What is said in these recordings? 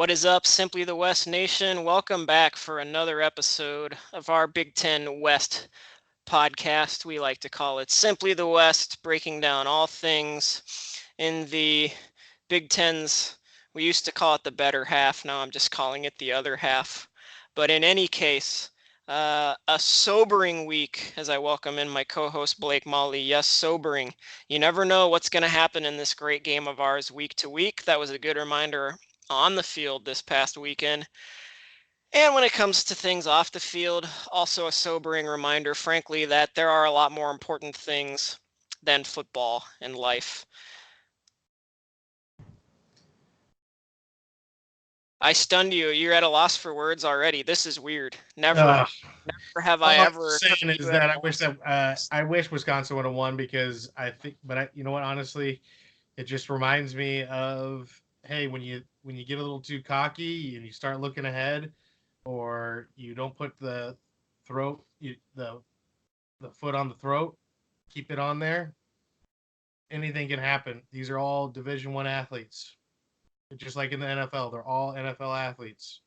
What is up, Simply the West Nation? Welcome back for another episode of our Big Ten West podcast. We like to call it Simply the West, breaking down all things in the Big Ten's. We used to call it the better half. Now I'm just calling it the other half. But in any case, a sobering week as I welcome in my co-host Blake Molly. Yes, sobering. You never know what's going to happen in this great game of ours week to week. That was a good reminder on the field this past weekend. And when it comes to things off the field, also a sobering reminder, frankly, that there are a lot more important things than football in life. I stunned you. You're at a loss for words already. This is weird. Never have I All I'm ever heard saying is you at that a loss. I wish Wisconsin would have won because you know what? Honestly, it just reminds me of hey, when you get a little too cocky and you start looking ahead, or you don't put throat the foot on the throat, keep it on there. Anything can happen. These are all Division 1 athletes, just like in the NFL. They're all NFL athletes.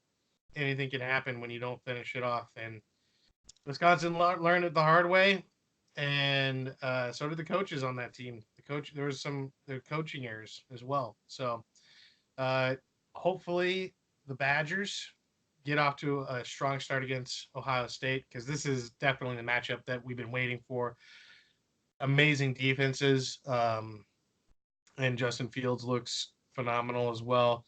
Anything can happen when you don't finish it off, and Wisconsin learned it the hard way, and so did the coaches on that team. There was some the coaching errors as well. So uh, hopefully the Badgers get off to a strong start against Ohio State because this is definitely the matchup that we've been waiting for. Amazing defenses, and Justin Fields looks phenomenal as well.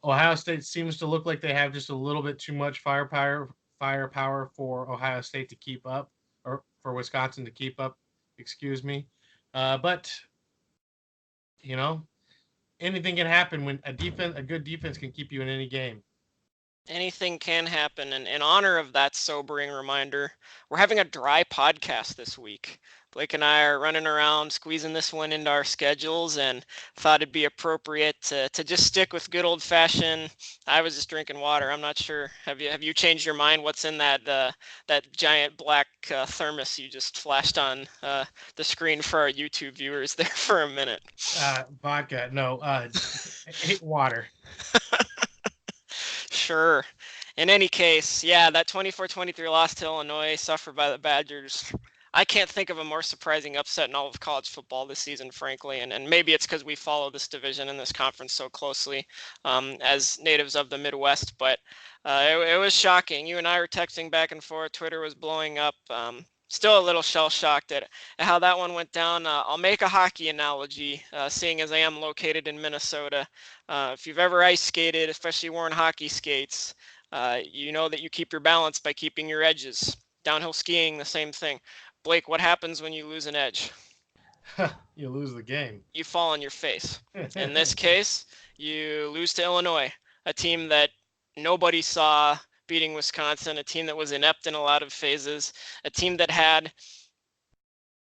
Ohio State seems to look like they have just a little bit too much firepower for Ohio State to keep up, or for Wisconsin to keep up. Excuse me, but you know anything can happen when a good defense can keep you in any game. Anything can happen. And in honor of that sobering reminder, we're having a dry podcast this week. Blake and I are running around squeezing this one into our schedules and thought it'd be appropriate to just stick with good old fashioned. I was just drinking water. I'm not sure. Have you changed your mind? What's in that giant black thermos you just flashed on the screen for our YouTube viewers there for a minute? Vodka, no, water. Sure. In any case, yeah, that 24-23 loss to Illinois, suffered by the Badgers. I can't think of a more surprising upset in all of college football this season, frankly. And maybe it's because we follow this division and this conference so closely as natives of the Midwest. But it was shocking. You and I were texting back and forth. Twitter was blowing up. Still a little shell shocked at how that one went down. I'll make a hockey analogy, seeing as I am located in Minnesota. If you've ever ice skated, especially worn hockey skates, you know that you keep your balance by keeping your edges. Downhill skiing, the same thing. Blake, what happens when you lose an edge? You lose the game. You fall on your face. In this case, you lose to Illinois, a team that nobody saw beating Wisconsin, a team that was inept in a lot of phases, a team that had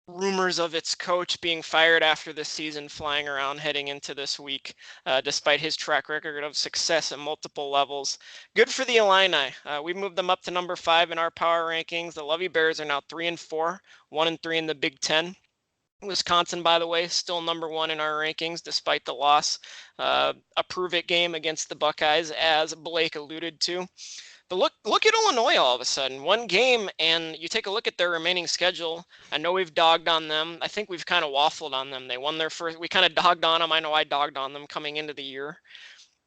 rumors of its coach being fired after the season flying around heading into this week, despite his track record of success at multiple levels. Good for the Illini. We've moved them up to number 5 in our power rankings. The Lovey Bears are now 3-4, 1-3 in the Big Ten. Wisconsin, by the way, still number 1 in our rankings despite the loss. A prove-it game against the Buckeyes, as Blake alluded to. But look at Illinois all of a sudden. One game, and you take a look at their remaining schedule. I know we've dogged on them. I think we've kind of waffled on them. They won their first. We kind of dogged on them. I know I dogged on them coming into the year.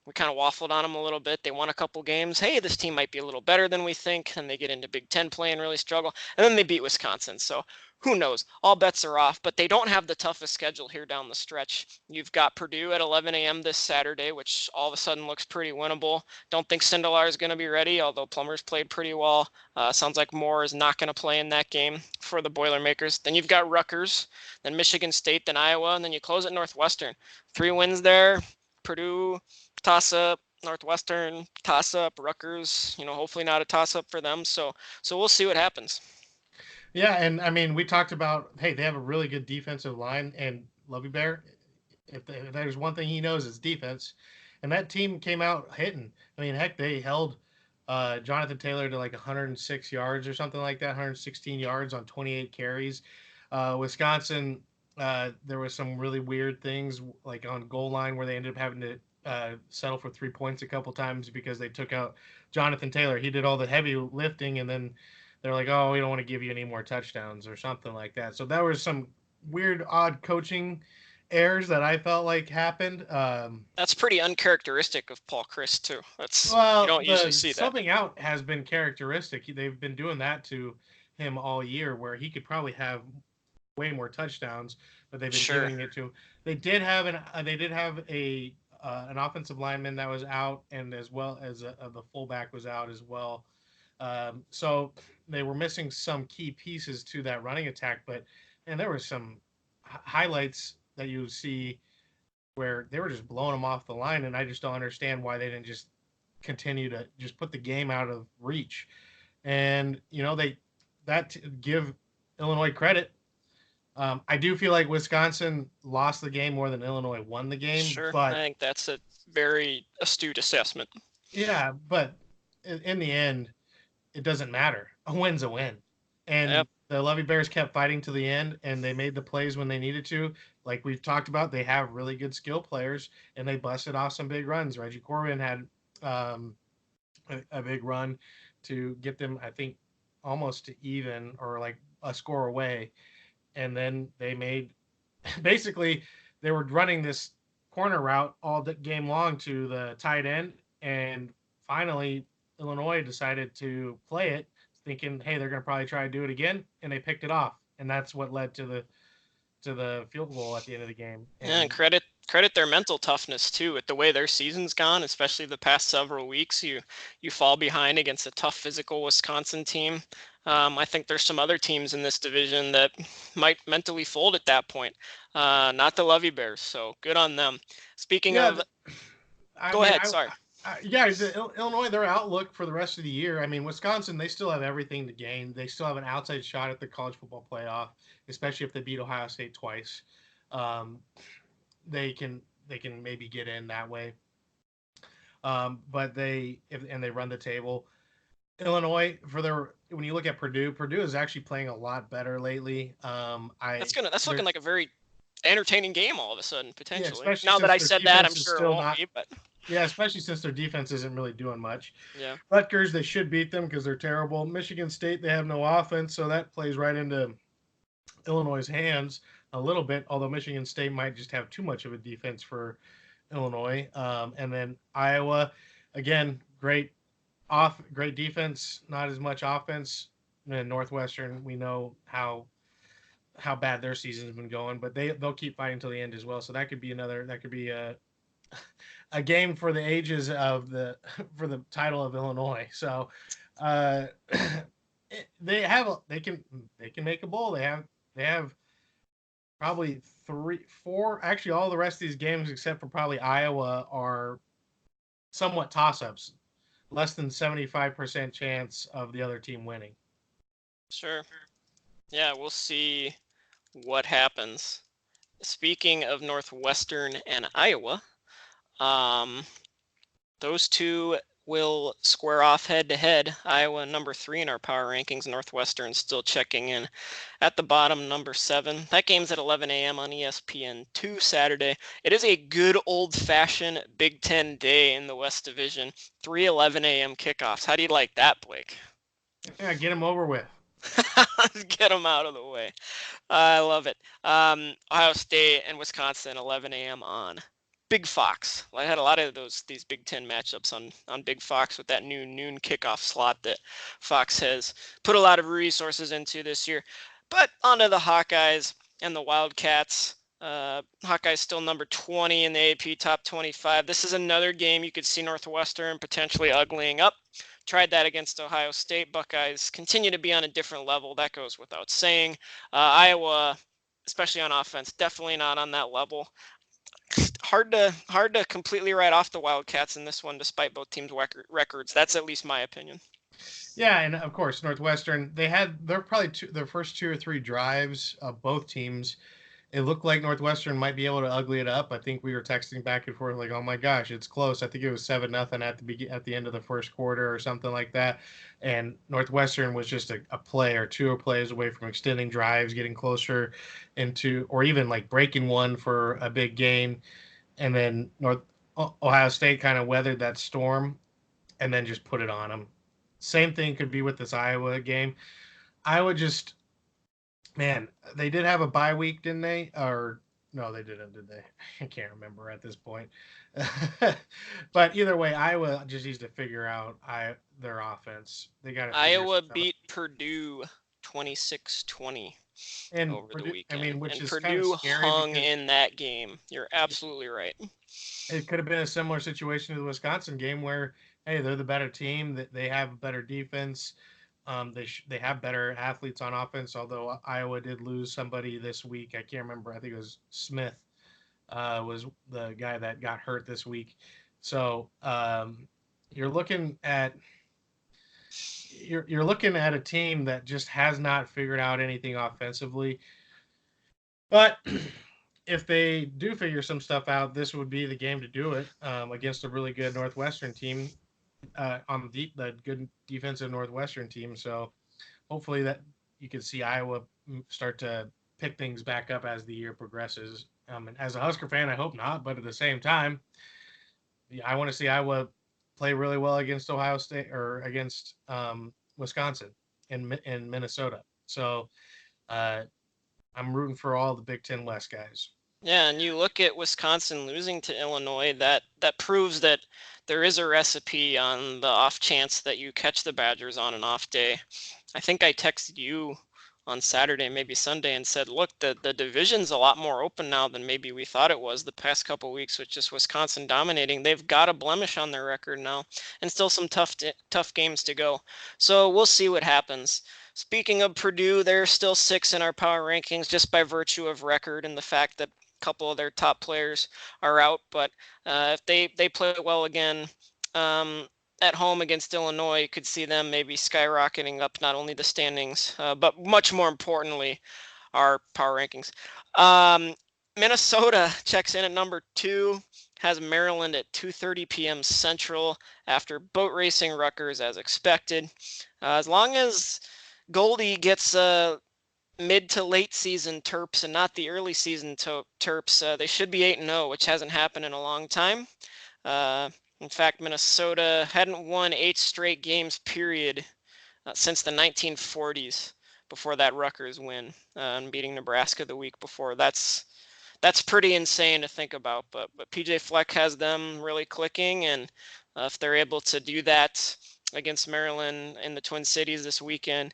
We kind of waffled on them a little bit. They won a couple games. Hey, this team might be a little better than we think. And they get into Big Ten play and really struggle. And then they beat Wisconsin. So who knows? All bets are off, but they don't have the toughest schedule here down the stretch. You've got Purdue at 11 a.m. this Saturday, which all of a sudden looks pretty winnable. Don't think Sindelar is going to be ready, although Plummer's played pretty well. Sounds like Moore is not going to play in that game for the Boilermakers. Then you've got Rutgers, then Michigan State, then Iowa, and then you close at Northwestern. 3 wins there. Purdue, toss-up. Northwestern, toss-up. Rutgers, hopefully not a toss-up for them. So we'll see what happens. Yeah, and I mean, we talked about hey, they have a really good defensive line, and Lovey Bear, if there's one thing he knows, it's defense, and that team came out hitting. I mean, heck, they held Jonathan Taylor to like 106 yards or something like that, 116 yards on 28 carries. Wisconsin, there was some really weird things like on goal line where they ended up having to settle for 3 points a couple times because they took out Jonathan Taylor. He did all the heavy lifting, and then they're like, "Oh, we don't want to give you any more touchdowns" or something like that. So that was some weird, odd coaching errors that I felt like happened. That's pretty uncharacteristic of Paul Chryst too. That's you Well, don't usually the see that. subbing out has been characteristic. They've been doing that to him all year, where he could probably have way more touchdowns, but they've been Sure. giving it to him. They did have an offensive lineman that was out, and as well as the fullback was out as well. So they were missing some key pieces to that running attack. But and there were some highlights that you see where they were just blowing them off the line, and I just don't understand why they didn't just continue to just put the game out of reach. And give Illinois credit. I do feel like Wisconsin lost the game more than Illinois won the game, Sure. I but think that's a very astute assessment. yeah, but in the end, it doesn't matter. A win's a win. Yep. And the Lovey Bears kept fighting to the end, and they made the plays when they needed to. Like we've talked about, they have really good skill players, and they busted off some big runs. Reggie Corbin had um, a big run to get them, I think, almost to even or like a score away. And then they made basically they were running this corner route all the game long to the tight end, and finally Illinois decided to play it, thinking, hey, they're going to probably try to do it again, and they picked it off, and that's what led to the field goal at the end of the game. And And credit their mental toughness too. With the way their season's gone, especially the past several weeks, you fall behind against a tough physical Wisconsin team. I think there's some other teams in this division that might mentally fold at that point. Not the Lovey Bears, so good on them. Speaking yeah, of, I go mean, ahead. Sorry. yeah, Illinois, their outlook for the rest of the year. I mean, Wisconsin, they still have everything to gain. They still have an outside shot at the college football playoff, especially if they beat Ohio State twice. Um, they can they can maybe get in that way. But and they run the table. Illinois for their when you look at Purdue, Purdue is actually playing a lot better lately. That's looking They're like a very entertaining game all of a sudden yeah, potentially. especially Now that since I their said that, I'm defense is sure it still won't not. be, but Yeah, especially since their defense isn't really doing much. yeah. Rutgers, they should beat them because they're terrible. Michigan State, they have no offense, so that plays right into Illinois' hands a little bit. Although Michigan State might just have too much of a defense for Illinois. And then Iowa, again, great defense, not as much offense. And Northwestern, we know how bad their season's been going, but they'll keep fighting till the end as well. So that could be a game for the ages of the for the title of Illinois. So uh, they can make a bowl. They have probably three, four. Actually, all the rest of these games except for probably Iowa are somewhat toss ups. Less than 75% chance of the other team winning. Sure. Yeah, we'll see what happens. Speaking of Northwestern and Iowa, those two will square off head to head. Iowa number 3 in our power rankings. Northwestern still checking in at the bottom, number 7. That game's at 11 a.m. on ESPN2 Saturday. It is a good old-fashioned Big Ten day in the West Division. 3:11 a.m. kickoffs. How do you like that, Blake? Yeah, get them over with. Get them out of the way. I love it. Ohio State and Wisconsin, 11 a.m. on Big Fox. I had a lot of these Big Ten matchups on Big Fox with that new noon kickoff slot that Fox has put a lot of resources into this year. But onto the Hawkeyes and the Wildcats. Hawkeyes still number 20 in the AP top 25. This is another game you could see Northwestern potentially uglying up. Tried that against Ohio State. Buckeyes continue to be on a different level. That goes without saying. Iowa, especially on offense, definitely not on that level. Hard to completely write off the Wildcats in this one, despite both teams' records. That's at least my opinion. Yeah, and of course Northwestern. They're probably their first 2 or 3 drives of both teams. It looked like Northwestern might be able to ugly it up. I think we were texting back and forth like, "Oh my gosh, it's close." I think it was 7-0 at the end of the first quarter or something like that. And Northwestern was just a play or two plays away from extending drives, getting closer into, or even like breaking one for a big gain. And then Ohio State kind of weathered that storm and then just put it on them. Same thing could be with this Iowa game. Iowa just, man, they did have a bye week, didn't they? Or no, they didn't, did they? I can't remember at this point. But either way, Iowa just needs to figure out their offense. They got to figure Iowa stuff out. beat Purdue 26-20 And over the Purdue, I weekend. mean, which And is kind of Purdue scary hung because in that game. You're absolutely right. it could have been a similar situation to the Wisconsin game where, hey, they're the better team. That they have better defense. They have better athletes on offense. Although Iowa did lose somebody this week. I can't remember. I think it was Smith. Was the guy that got hurt this week. So you're looking at you're looking at a team that just has not figured out anything offensively. But if they do figure some stuff out, this would be the game to do it against a really good Northwestern team on the good defensive Northwestern team. So hopefully that you can see Iowa start to pick things back up as the year progresses. And as a Husker fan, I hope not, but at the same time, I want to see Iowa play really well against Ohio State or against Wisconsin and Minnesota. So uh, I'm rooting for all the Big Ten West guys. Yeah, and you look at Wisconsin losing to Illinois, that proves that there is a recipe on the off chance that you catch the Badgers on an off day. I think I texted you on Saturday, maybe Sunday, and said, look, the division's a lot more open now than maybe we thought it was the past couple of weeks with just Wisconsin dominating. They've got a blemish on their record now and still some tough games to go. So we'll see what happens. Speaking of Purdue, they're still 6 in our power rankings just by virtue of record and the fact that a couple of their top players are out. But if they play well again, at home against Illinois, you could see them maybe skyrocketing up not only the standings, but much more importantly, our power rankings. Minnesota checks in at number 2, has Maryland at 2:30 p.m. Central after boat racing Rutgers as expected. As long as Goldie gets mid to late season Terps and not the early season Terps, they should be 8-0, which hasn't happened in a long time. In fact, Minnesota hadn't won 8 straight games, period, since the 1940s before that Rutgers win and beating Nebraska the week before. That's pretty insane to think about. But PJ Fleck has them really clicking, and if they're able to do that against Maryland in the Twin Cities this weekend,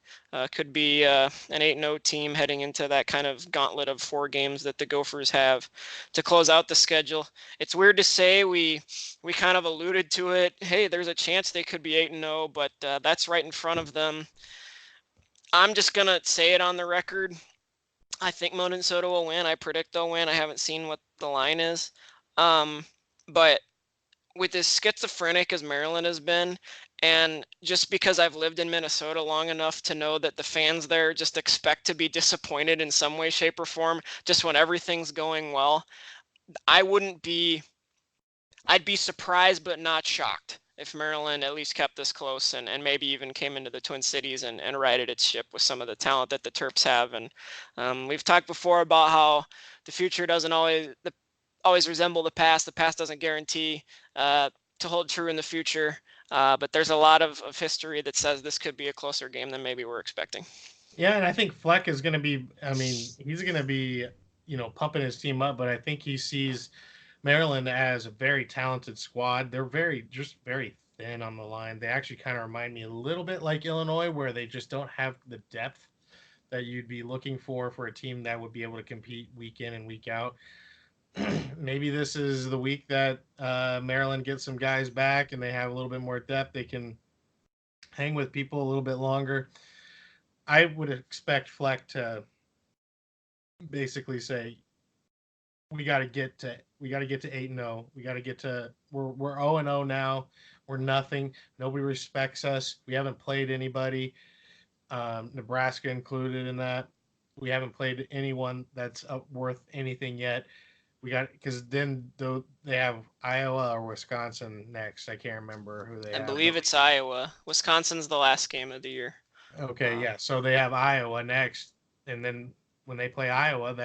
could be an 8-0 team heading into that kind of gauntlet of 4 games that the Gophers have to close out the schedule. It's weird to say, we kind of alluded to it. Hey, there's a chance they could be 8-0, but that's right in front of them. I'm just going to say it on the record. I think Minnesota will win. I predict they'll win. I haven't seen what the line is. But with as schizophrenic as Maryland has been, and just because I've lived in Minnesota long enough to know that the fans there just expect to be disappointed in some way, shape, or form, just when everything's going well, I'd be surprised but not shocked if Maryland at least kept this close and maybe even came into the Twin Cities and righted its ship with some of the talent that the Terps have. And we've talked before about how the future doesn't always resemble the past. The past doesn't guarantee to hold true in the future. But there's a lot of history that says this could be a closer game than maybe we're expecting. Yeah, and I think Fleck is going to be. I mean, he's going to be, pumping his team up. But I think he sees Maryland as a very talented squad. They're very thin on the line. They actually kind of remind me a little bit like Illinois, where they just don't have the depth that you'd be looking for a team that would be able to compete week in and week out. Maybe this is the week that Maryland gets some guys back and they have a little bit more depth. They can hang with people a little bit longer. I would expect Fleck to basically say, we got to get to 8-0. We got to get to we're 0-0 now. We're nothing. Nobody respects us. We haven't played anybody, Nebraska included in that. We haven't played anyone that's worth anything yet. We got, because then they have Iowa or Wisconsin next. I can't remember who they I have. believe it's Iowa. Wisconsin's the last game of the year. Okay, yeah. So they have Iowa next, and then when they play Iowa,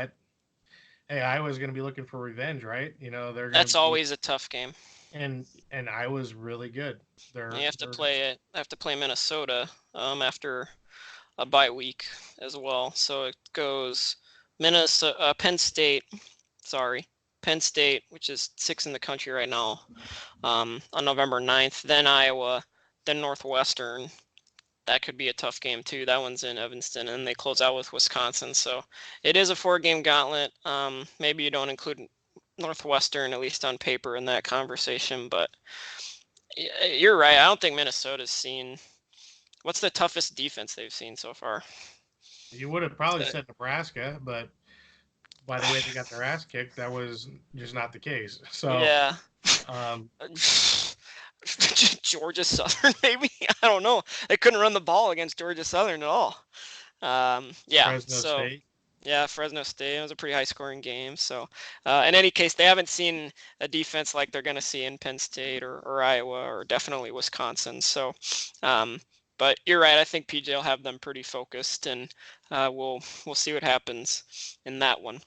hey, Iowa's going to be looking for revenge, right? You know, they're going to That's be, always a tough game. and Iowa's really good. You have to They're play it. Have to play Minnesota after a bye week as well. So it goes Minnesota, Penn State. Sorry, Penn State, which is 6th in the country right now, on November 9th. Then Iowa, then Northwestern. That could be a tough game too. That one's in Evanston, and they close out with Wisconsin. So it is a 4-game gauntlet. Maybe you don't include Northwestern, at least on paper, in that conversation, but you're right. I don't think Minnesota's seen. What's the toughest defense they've seen so far? you would have probably said Nebraska, but by the way they got their ass kicked, that was just not the case. So, Yeah. um, Georgia Southern, maybe? I don't know. They couldn't run the ball against Georgia Southern at all. Yeah, Fresno so State. yeah, Fresno State. It was a pretty high-scoring game. So, in any case, they haven't seen a defense like they're going to see in Penn State or Iowa or definitely Wisconsin. So, but you're right. I think PJ will have them pretty focused, and we'll see what happens in that one.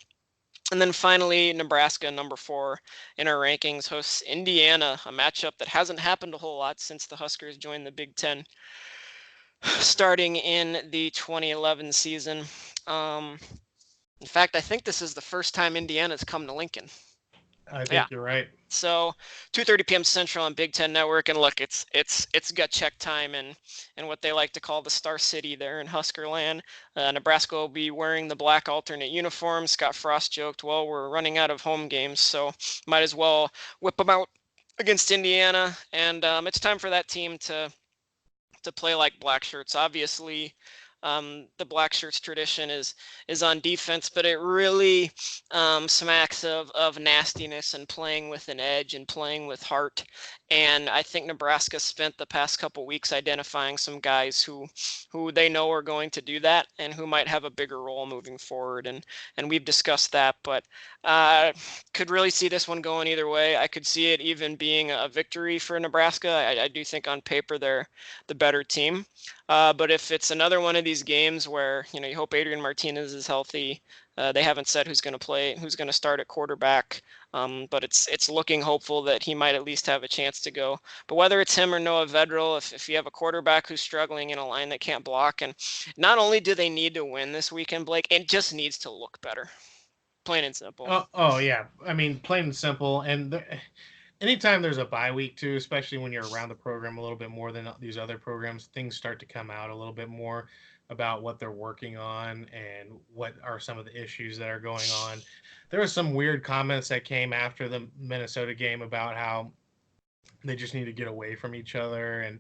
And then finally, Nebraska, number 4 in our rankings, hosts Indiana, a matchup that hasn't happened a whole lot since the Huskers joined the Big Ten, starting in the 2011 season. In fact, I think this is the first time Indiana's come to Lincoln. I Yeah. think you're right. So 2:30 p.m. Central on Big Ten Network, and look, it's gut check time and what they like to call the Star City there in Huskerland. Nebraska will be wearing the black alternate uniform. Scott Frost joked, "Well, we're running out of home games, so might as well whip them out against Indiana." And it's time for that team to play like black shirts. Obviously, the black shirts tradition is on defense, but it really smacks of nastiness and playing with an edge and playing with heart. And I think Nebraska spent the past couple weeks identifying some guys who they know are going to do that and who might have a bigger role moving forward. And we've discussed that, but could really see this one going either way. I could see it even being a victory for Nebraska. I do think on paper they're the better team. But if it's another one of these games where you hope Adrian Martinez is healthy, they haven't said who's going to start at quarterback. But it's looking hopeful that he might at least have a chance to go. But whether it's him or Noah Vedral, if you have a quarterback who's struggling in a line that can't block, and not only do they need to win this weekend, Blake, it just needs to look better. Plain and simple. Oh yeah. I mean, plain and simple. And anytime there's a bye week too, especially when you're around the program a little bit more than these other programs, things start to come out a little bit more about what they're working on and what are some of the issues that are going on. There were some weird comments that came after the Minnesota game about how they just need to get away from each other and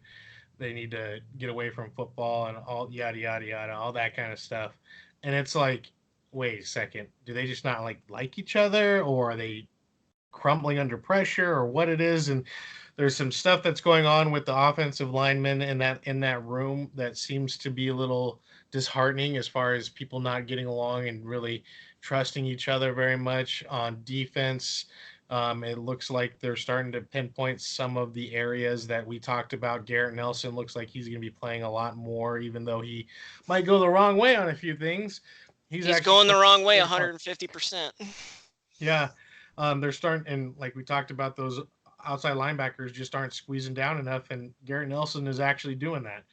they need to get away from football and all yada yada yada, all that kind of stuff. And it's like, wait a second, do they just not like each other, or are they crumbling under pressure, or what it is? And there's some stuff that's going on with the offensive linemen in that room that seems to be a little disheartening as far as people not getting along and really trusting each other very much on defense. It looks like they're starting to pinpoint some of the areas that we talked about. Garrett Nelson looks like he's going to be playing a lot more, even though he might go the wrong way on a few things. He's going the wrong way 150%. Yeah. They're starting, and like we talked about, those outside linebackers just aren't squeezing down enough, and Garrett Nelson is actually doing that.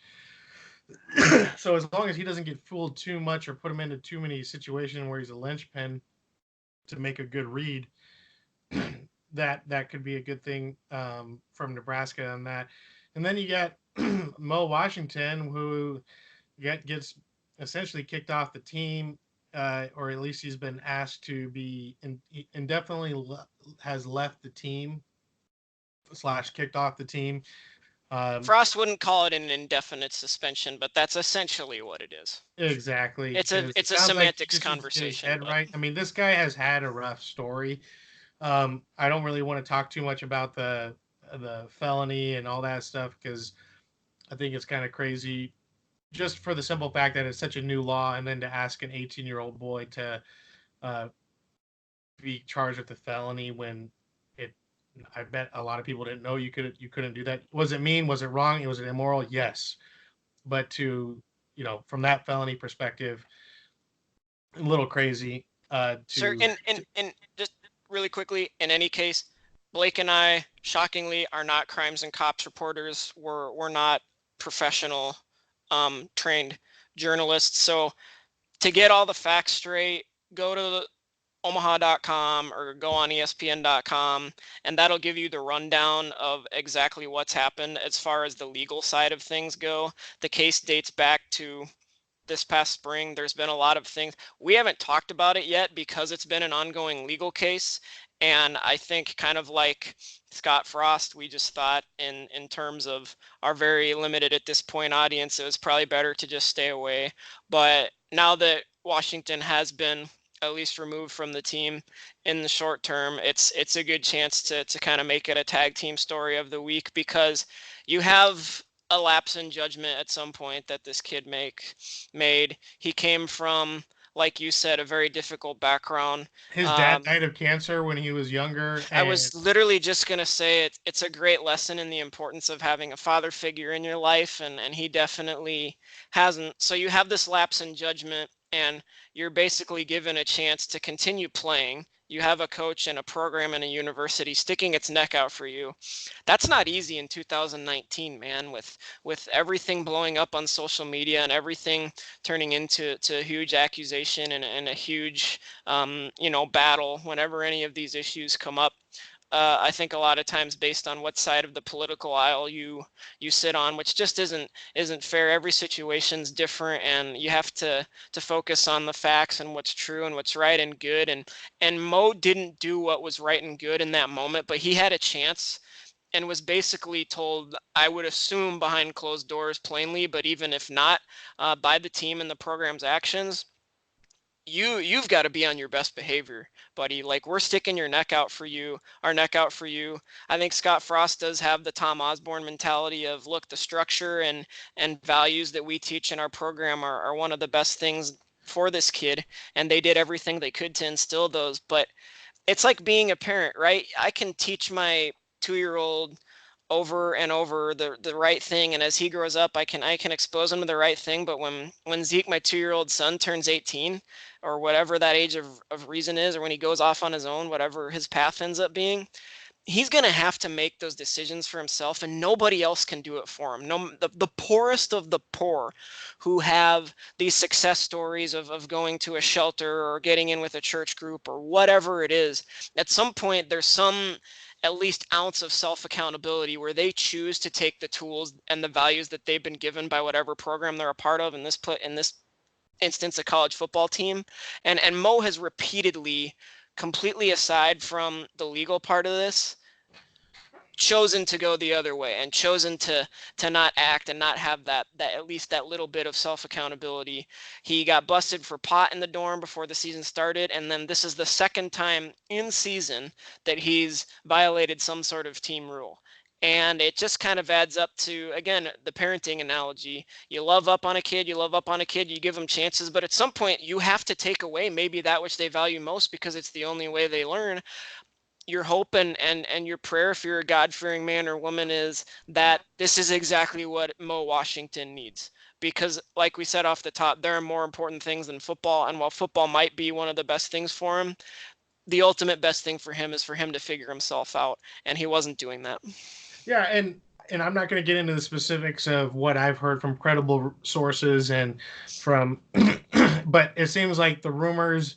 So as long as he doesn't get fooled too much or put him into too many situations where he's a linchpin to make a good read, that could be a good thing from Nebraska on that. And then you got Mo Washington, who gets essentially kicked off the team, or at least he's been asked to be indefinitely has left the team / kicked off the team. Frost wouldn't call it an indefinite suspension, but that's essentially what it is. Exactly. It's a semantics conversation. But... right. I mean, this guy has had a rough story. I don't really want to talk too much about the felony and all that stuff because I think it's kind of crazy, just for the simple fact that it's such a new law, and then to ask an 18-year-old boy to be charged with a felony when I bet a lot of people didn't know you couldn't do that. Was it mean? Was it wrong? Was it immoral? Yes. But to, from that felony perspective, a little crazy. Sir, to and just really quickly, in any case, Blake and I, shockingly, are not crimes and cops reporters. We're not professional, trained journalists. So to get all the facts straight, go to omaha.com or go on espn.com, and that'll give you the rundown of exactly what's happened as far as the legal side of things go. The case dates back to this past spring. There's been a lot of things. We haven't talked about it yet because it's been an ongoing legal case. And I think, kind of like Scott Frost, we just thought in terms of our very limited at this point audience, it was probably better to just stay away. But now that Washington has been at least removed from the team in the short term, it's a good chance to kind of make it a tag team story of the week, because you have a lapse in judgment at some point that this kid made. He came from, like you said, a very difficult background. his dad died of cancer when he was younger, I and was literally just going to say it's a great lesson in the importance of having a father figure in your life, and he definitely hasn't. So you have this lapse in judgment, and you're basically given a chance to continue playing. You have a coach and a program and a university sticking its neck out for you. That's not easy in 2019, man, with everything blowing up on social media and everything turning into a huge accusation and a huge battle whenever any of these issues come up. I think a lot of times based on what side of the political aisle you sit on, which just isn't fair. Every situation's different, and you have to focus on the facts and what's true and what's right and good. And Mo didn't do what was right and good in that moment, but he had a chance and was basically told, I would assume behind closed doors plainly, but even if not, by the team and the program's actions, you've got to be on your best behavior, buddy. Like, we're sticking our neck out for you. I think Scott Frost does have the Tom Osborne mentality of, look, the structure and values that we teach in our program are one of the best things for this kid, and they did everything they could to instill those. But it's like being a parent, right? I can teach my 2-year-old over and over the right thing, and as he grows up, I can expose him to the right thing. But when Zeke, my 2-year-old son, turns 18, or whatever that age of reason is, or when he goes off on his own, whatever his path ends up being, he's going to have to make those decisions for himself, and nobody else can do it for him. No, the poorest of the poor who have these success stories of going to a shelter or getting in with a church group or whatever it is, at some point there's some at least ounce of self-accountability where they choose to take the tools and the values that they've been given by whatever program they're a part of, in this instance a college football team. And Mo has repeatedly, completely aside from the legal part of this, chosen to go the other way and chosen to not act and not have that at least that little bit of self-accountability. He got busted for pot in the dorm before the season started, and then this is the second time in season that he's violated some sort of team rule. And it just kind of adds up to, again, the parenting analogy. You love up on a kid, you give them chances, but at some point you have to take away maybe that which they value most, because it's the only way they learn. Your hope and your prayer, if you're a God-fearing man or woman, is that this is exactly what Mo Washington needs. Because, like we said off the top, there are more important things than football. And while football might be one of the best things for him, the ultimate best thing for him is for him to figure himself out. And he wasn't doing that. yeah, and I'm not going to get into the specifics of what I've heard from credible sources and from, but it seems like the rumors,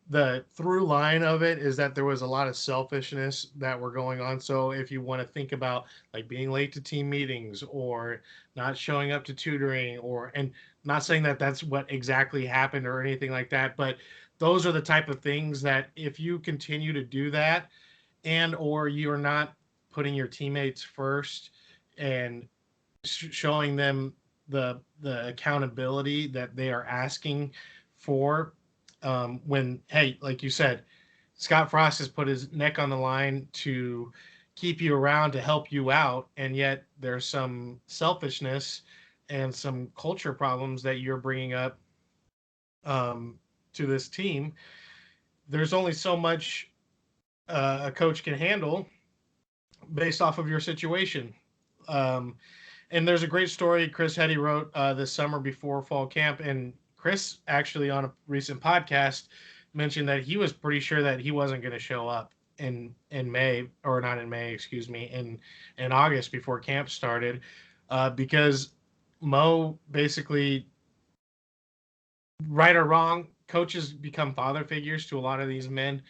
the through line of it is that there was a lot of selfishness that were going on. So if you want to think about like being late to team meetings or not showing up to tutoring, or and not saying that that's what exactly happened or anything like that, but those are the type of things that if you continue to do that, and or you're not putting your teammates first and showing them the accountability that they are asking for, when, hey, like you said, Scott Frost has put his neck on the line to keep you around to help you out, and yet there's some selfishness and some culture problems that you're bringing up, to this team. There's only so much a coach can handle based off of your situation. Um, and there's a great story Chris Hetty wrote this summer before fall camp, and Chris actually on a recent podcast mentioned that he was pretty sure that he wasn't going to show up in May, or not in May, excuse me, in August before camp started, because Mo basically, right or wrong, coaches become father figures to a lot of these men,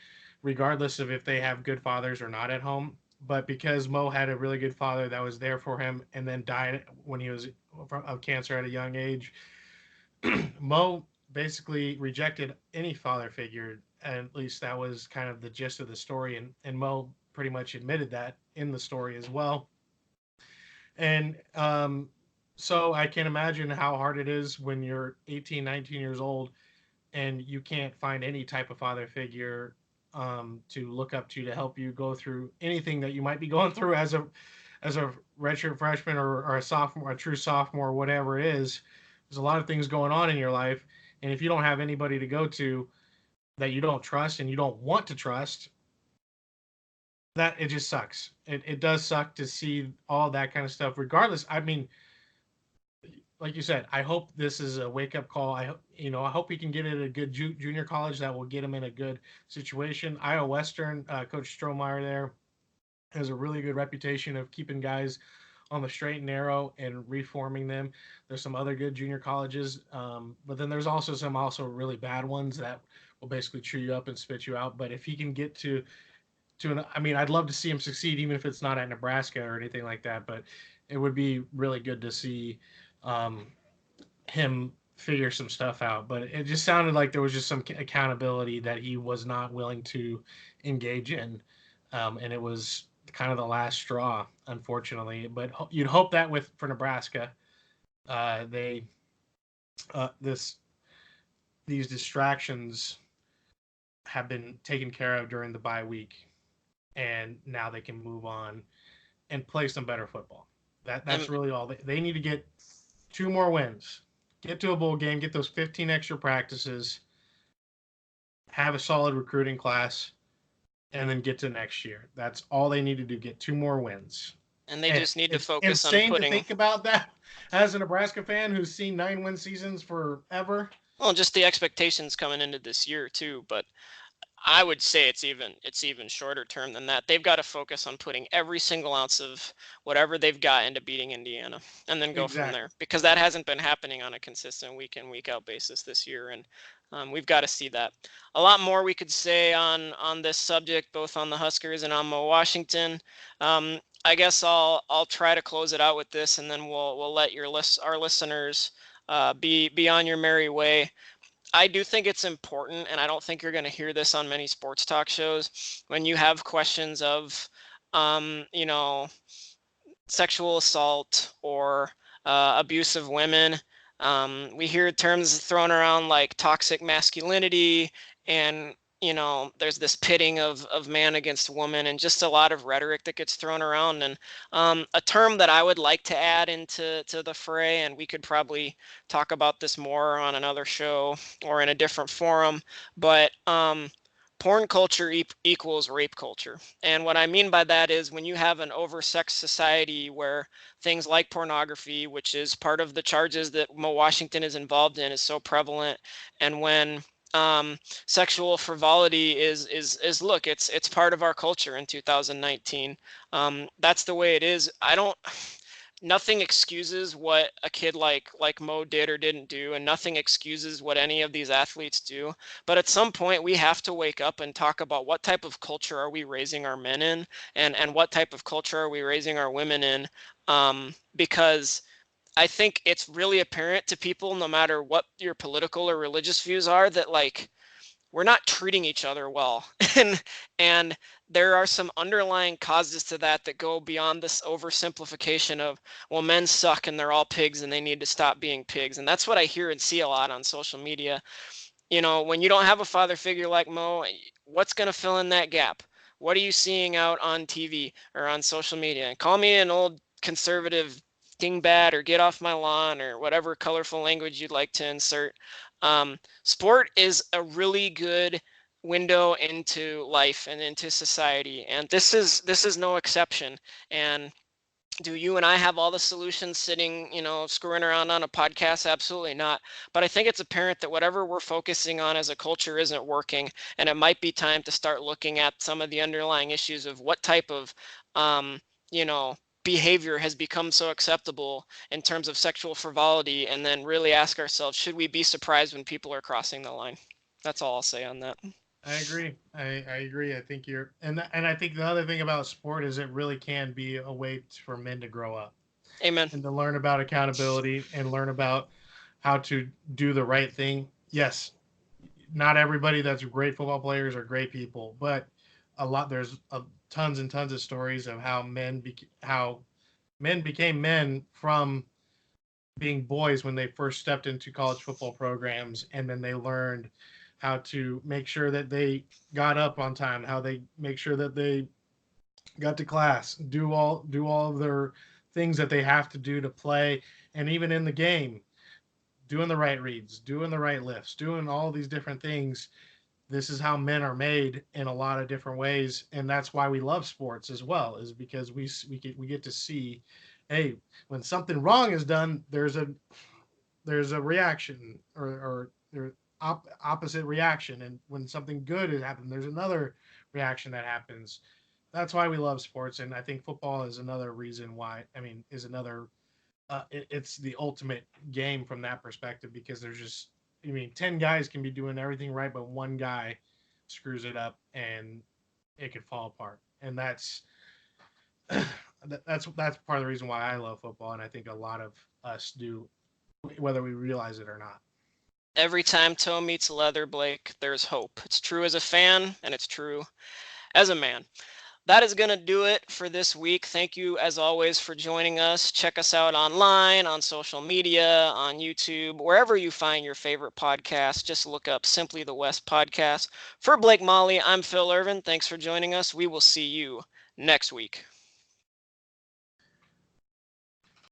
regardless of if they have good fathers or not at home. But because Mo had a really good father that was there for him and then died when he was of cancer at a young age, Mo basically rejected any father figure, and at least that was kind of the gist of the story. And Mo pretty much admitted that in the story as well. And so I can imagine how hard it is when you're 18, 19 years old and you can't find any type of father figure to look up to help you go through anything that you might be going through as a redshirt freshman, or a sophomore, a true sophomore, whatever it is. There's a lot of things going on in your life, and if you don't have anybody to go to that you don't trust and you don't want to trust, that it just sucks. It does suck to see all that kind of stuff. Regardless, I mean, like you said, I hope this is a wake up call. I hope he can get at a good junior college that will get him in a good situation. Iowa Western, Coach Strohmeyer there has a really good reputation of keeping guys on the straight and narrow and reforming them. There's some other good junior colleges, but then there's also some really bad ones that will basically chew you up and spit you out. But if he can get I mean, I'd love to see him succeed, even if it's not at Nebraska or anything like that. But it would be really good to see um, him figure some stuff out. But it just sounded like there was just some accountability that he was not willing to engage in, and it was kind of the last straw, unfortunately. But you'd hope that with for Nebraska, they this these distractions have been taken care of during the bye week, and now they can move on and play some better football. That's And really all they need to get. Two more wins, get to a bowl game, get those 15 extra practices, have a solid recruiting class, and then get to next year. That's all they need to do. Get two more wins. and they And just need to it's focus on insane to putting, think about that as a Nebraska fan who's seen 9-win seasons forever. well, just the expectations coming into this year too. But I would say it's even shorter term than that. They've got to focus on putting every single ounce of whatever they've got into beating Indiana, and then go from Exactly. there, because that hasn't been happening on a consistent week in week out basis this year, and we've got to see that. A lot more we could say on this subject, both on the Huskers and on Mo Washington. I guess I'll try to close it out with this, and then we'll let our listeners be on your merry way. I do think it's important, and I don't think you're going to hear this on many sports talk shows, when you have questions of, you know, sexual assault or abuse of women. We hear terms thrown around like toxic masculinity, and there's this pitting of man against woman, and just a lot of rhetoric that gets thrown around. And a term that I would like to add into the fray, and we could probably talk about this more on another show or in a different forum, but porn culture equals rape culture. And what I mean by that is, when you have an oversexed society where things like pornography, which is part of the charges that Mo Washington is involved in, is so prevalent, and when sexual frivolity is look, it's part of our culture in 2019. That's the way it is. I don't Nothing excuses what a kid like Mo did or didn't do, and nothing excuses what any of these athletes do. But at some point, we have to wake up and talk about what type of culture are we raising our men in, and what type of culture are we raising our women in, because I think it's really apparent to people, no matter what your political or religious views are, that we're not treating each other well. and there are some underlying causes to that go beyond this oversimplification of, well, men suck and they're all pigs and they need to stop being pigs. And that's what I hear and see a lot on social media. When you don't have a father figure like Mo, what's going to fill in that gap? What are you seeing out on TV or on social media? And call me an old conservative dingbat, or get off my lawn, or whatever colorful language you'd like to insert. Sport is a really good window into life and into society, and this is no exception. And Do you and I have all the solutions sitting, screwing around on a podcast? Absolutely not. But I think it's apparent that whatever we're focusing on as a culture isn't working. And it might be time to start looking at some of the underlying issues of what type of, um, you know, behavior has become so acceptable in terms of sexual frivolity, and then really ask ourselves, should we be surprised when people are crossing the line? That's all I'll say on that. I agree. I agree. I think you're, and I think the other thing about sport is it really can be a way for men to grow up Amen. and to learn about accountability and learn about how to do the right thing. Yes, not everybody that's great football players are great people, but there's tons and tons of stories of how men became men from being boys when they first stepped into college football programs, and then they learned how to make sure that they got up on time, how they make sure that they got to class, do all of their things that they have to do to play, and even in the game, doing the right reads, doing the right lifts, doing all these different things. This is how men are made in a lot of different ways, and that's why we love sports as well, is because we get to see, hey, when something wrong is done, there's a reaction, or there's opposite reaction, and when something good has happened, there's another reaction that happens. That's why we love sports, and I think football is another reason why. I mean, is another. It's the ultimate game from that perspective, because there's just. I mean, 10 guys can be doing everything right, but one guy screws it up, and it could fall apart. And that's part of the reason why I love football, and I think a lot of us do, whether we realize it or not. Every time toe meets leather, Blake, there's hope. It's true as a fan, and it's true as a man. That is going to do it for this week. Thank you, as always, for joining us. Check us out online, on social media, on YouTube, wherever you find your favorite podcast. Just look up Simply the West Podcast. For Blake Molly, I'm Phil Irvin. Thanks for joining us. We will see you next week.